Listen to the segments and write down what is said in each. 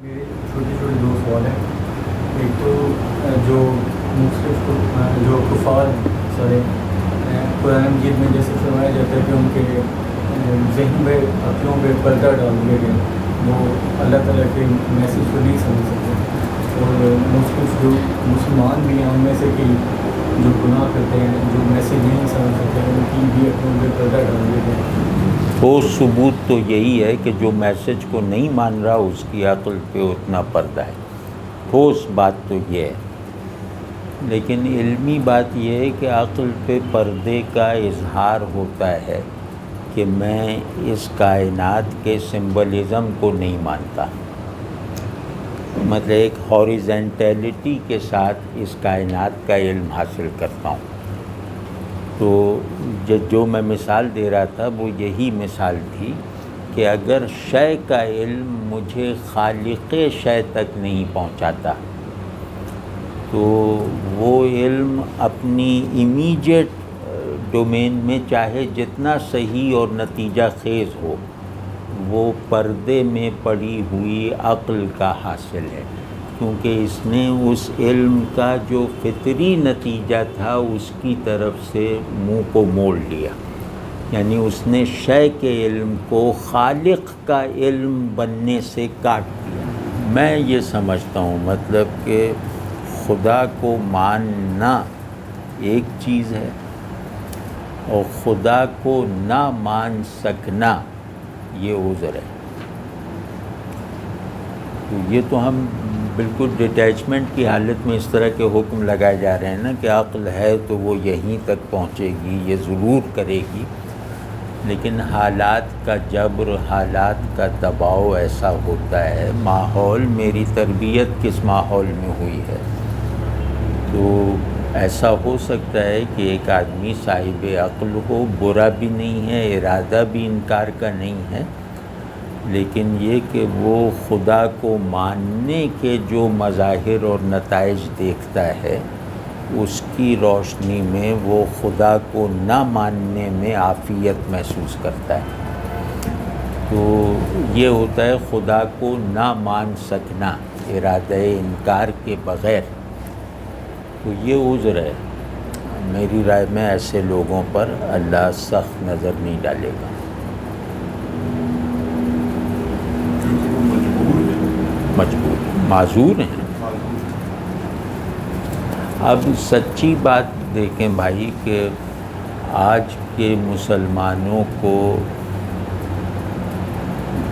میرے چھوٹے چھوٹے دو سوال ہیں. ایک تو جو مختلف جو کفار سارے قرآن مجید میں جیسے فرمایا جاتا ہے کہ ان کے ذہن میں عقلوں پہ پردہ ڈال دیے گئے، وہ اللہ تعالیٰ کے میسیج کو نہیں سمجھ سکتے، اور مختلف جو مسلمان بھی ہیں ان میں سے کہ جو گناہ کرتے ہیں، جو میسیج نہیں سمجھ سکتے، ان کی بھی عقلوں پہ پردہ ڈال دیے گئے. ٹھوس ثبوت تو یہی ہے کہ جو میسج کو نہیں مان رہا اس کی عقل پہ اتنا پردہ ہے. ٹھوس بات تو یہ ہے، لیکن علمی بات یہ ہے کہ عقل پہ پردے کا اظہار ہوتا ہے کہ میں اس کائنات کے سمبلزم کو نہیں مانتا، مطلب ایک ہاریزنٹیلٹی کے ساتھ اس کائنات کا علم حاصل کرتا ہوں. تو جو میں مثال دے رہا تھا وہ یہی مثال تھی کہ اگر شے کا علم مجھے خالق شے تک نہیں پہنچاتا تو وہ علم اپنی امیجیٹ ڈومین میں چاہے جتنا صحیح اور نتیجہ خیز ہو، وہ پردے میں پڑی ہوئی عقل کا حاصل ہے، کیونکہ اس نے اس علم کا جو فطری نتیجہ تھا اس کی طرف سے منہ کو موڑ لیا، یعنی اس نے شے کے علم کو خالق کا علم بننے سے کاٹ دیا. میں یہ سمجھتا ہوں مطلب کہ خدا کو ماننا ایک چیز ہے اور خدا کو نہ مان سکنا یہ عذر ہے. تو یہ تو ہم بالکل ڈٹیچمنٹ کی حالت میں اس طرح کے حکم لگائے جا رہے ہیں نا کہ عقل ہے تو وہ یہیں تک پہنچے گی، یہ ضرور کرے گی، لیکن حالات کا جبر، حالات کا دباؤ ایسا ہوتا ہے. ماحول، میری تربیت کس ماحول میں ہوئی ہے، تو ایسا ہو سکتا ہے کہ ایک آدمی صاحب عقل ہو، برا بھی نہیں ہے، ارادہ بھی انکار کا نہیں ہے، لیکن یہ کہ وہ خدا کو ماننے کے جو مظاہر اور نتائج دیکھتا ہے اس کی روشنی میں وہ خدا کو نہ ماننے میں عافیت محسوس کرتا ہے. تو یہ ہوتا ہے خدا کو نہ مان سکنا ارادہ انکار کے بغیر. تو یہ عذر ہے. میری رائے میں ایسے لوگوں پر اللہ سخت نظر نہیں ڈالے گا. مجبور، معذور ہیں. اب سچی بات دیکھیں بھائی کہ آج کے مسلمانوں کو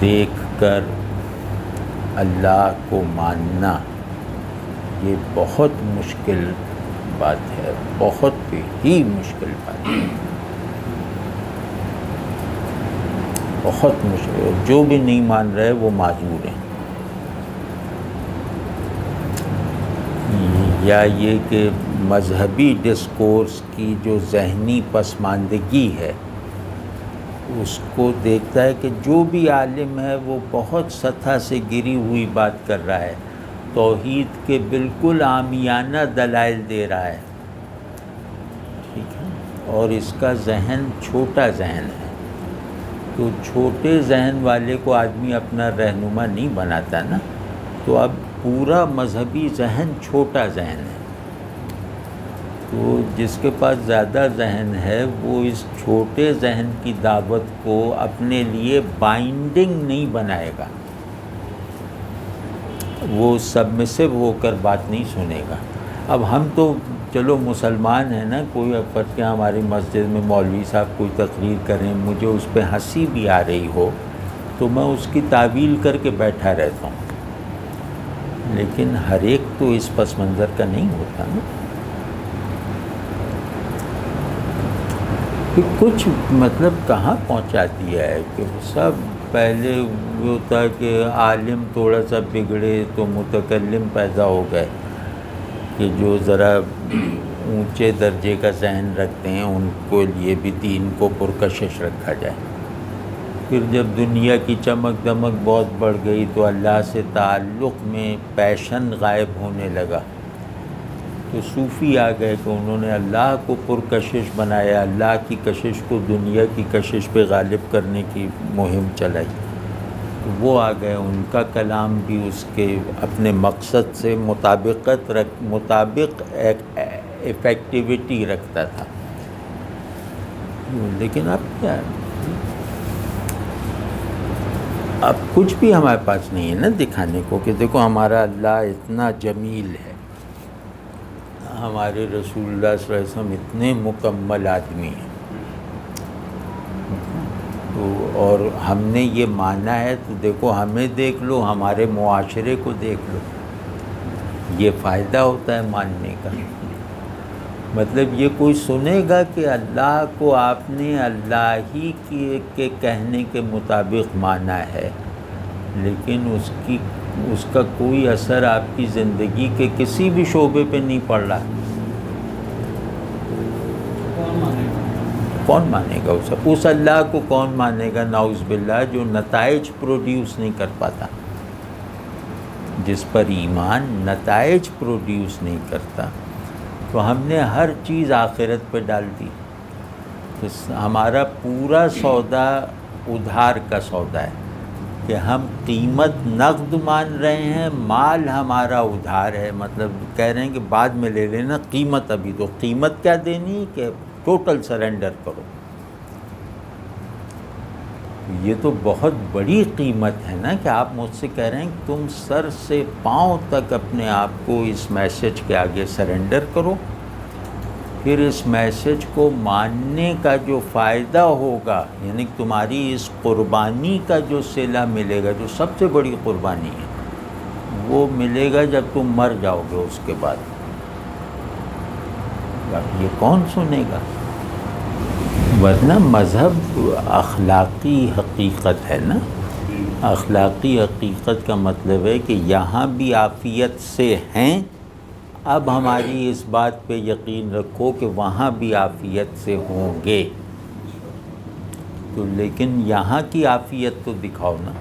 دیکھ کر اللہ کو ماننا یہ بہت مشکل بات ہے، بہت ہی مشکل بات ہے، بہت مشکل. جو بھی نہیں مان رہے وہ معذور ہیں. یا یہ کہ مذہبی ڈسکورس کی جو ذہنی پسماندگی ہے اس کو دیکھتا ہے کہ جو بھی عالم ہے وہ بہت سطح سے گری ہوئی بات کر رہا ہے، توحید کے بالکل عامیانہ دلائل دے رہا ہے، ٹھیک ہے، اور اس کا ذہن چھوٹا ذہن ہے. تو چھوٹے ذہن والے کو آدمی اپنا رہنما نہیں بناتا نا. تو اب پورا مذہبی ذہن چھوٹا ذہن ہے، تو جس کے پاس زیادہ ذہن ہے وہ اس چھوٹے ذہن کی دعوت کو اپنے لیے بائنڈنگ نہیں بنائے گا، وہ سبمسو ہو کر بات نہیں سنے گا. اب ہم تو چلو مسلمان ہیں نا، کوئی فرق کیا، ہماری مسجد میں مولوی صاحب کوئی تقریر کریں، مجھے اس پہ ہنسی بھی آ رہی ہو تو میں اس کی تعویل کر کے بیٹھا رہتا ہوں، لیکن ہر ایک تو اس پس منظر کا نہیں ہوتا نا. کہ کچھ مطلب کہاں پہنچا دیا ہے کہ سب پہلے ہوتا ہے کہ عالم تھوڑا سا بگڑے تو متکلم پیدا ہو گئے کہ جو ذرا اونچے درجے کا ذہن رکھتے ہیں ان کو لیے بھی دین کو پرکشش رکھا جائے. پھر جب دنیا کی چمک دمک بہت بڑھ گئی تو اللہ سے تعلق میں پیشن غائب ہونے لگا، تو صوفی آ گئے کہ انہوں نے اللہ کو پرکشش بنایا، اللہ کی کشش کو دنیا کی کشش پہ غالب کرنے کی مہم چلائی. تو وہ آ گئے، ان کا کلام بھی اس کے اپنے مقصد سے مطابق افیکٹیویٹی رکھتا تھا. لیکن اب کیا ہے، اب کچھ بھی ہمارے پاس نہیں ہے نا دکھانے کو کہ دیکھو ہمارا اللہ اتنا جمیل ہے، ہمارے رسول اللہ صلی اللہ علیہ وسلم اتنے مکمل آدمی ہیں. تو اور ہم نے یہ مانا ہے تو دیکھو ہمیں دیکھ لو، ہمارے معاشرے کو دیکھ لو. یہ فائدہ ہوتا ہے ماننے کا. مطلب یہ کوئی سنے گا کہ اللہ کو آپ نے اللہ ہی کے کہنے کے مطابق مانا ہے، لیکن اس کا کوئی اثر آپ کی زندگی کے کسی بھی شعبے پہ نہیں پڑ رہا. کون مانے گا اس اللہ کو؟ کون مانے گا نعوذ باللہ، جو نتائج پروڈیوس نہیں کر پاتا، جس پر ایمان نتائج پروڈیوس نہیں کرتا. تو ہم نے ہر چیز آخرت پہ ڈال دی. ہمارا پورا سودا ادھار کا سودا ہے کہ ہم قیمت نقد مان رہے ہیں، مال ہمارا ادھار ہے. مطلب کہہ رہے ہیں کہ بعد میں لے لینا، قیمت ابھی تو. قیمت کیا دینی کہ ٹوٹل سرنڈر کرو. یہ تو بہت بڑی قیمت ہے نا کہ آپ مجھ سے کہہ رہے ہیں کہ تم سر سے پاؤں تک اپنے آپ کو اس میسج کے آگے سرنڈر کرو، پھر اس میسج کو ماننے کا جو فائدہ ہوگا، یعنی کہ تمہاری اس قربانی کا جو صلہ ملے گا، جو سب سے بڑی قربانی ہے، وہ ملے گا جب تم مر جاؤ گے. اس کے بعد یہ کون سنے گا؟ ورنہ مذہب اخلاقی حقیقت ہے نا. اخلاقی حقیقت کا مطلب ہے کہ یہاں بھی عافیت سے ہیں، اب ہماری اس بات پہ یقین رکھو کہ وہاں بھی عافیت سے ہوں گے. تو لیکن یہاں کی عافیت تو دکھاؤ نا.